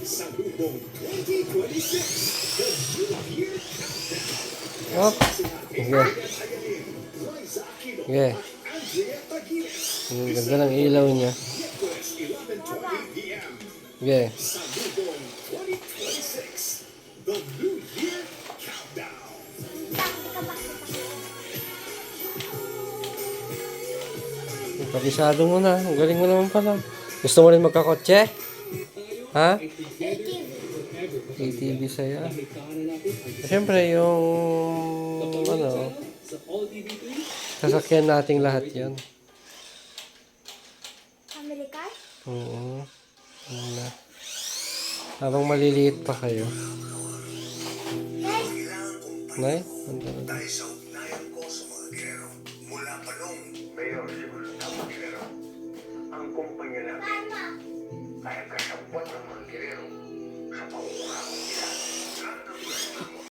Salubong 2026, the New Year Countdown. Op. Sige. Liza Aquino Sige. at Andrea Taguines. Ang ganda ng ilaw niya. Miyerkules 11:20 p.m. Sige. Salubong 2026, the New Year Countdown. Kabisado mo na. Ang galing mo naman pala. Gusto mo rin magkakotse? Ha? ATV saya. Siyempre, yung ano, sasakyan nating lahat yan. American? Oo. Wala. Habang maliliit pa kayo. Nay? Ang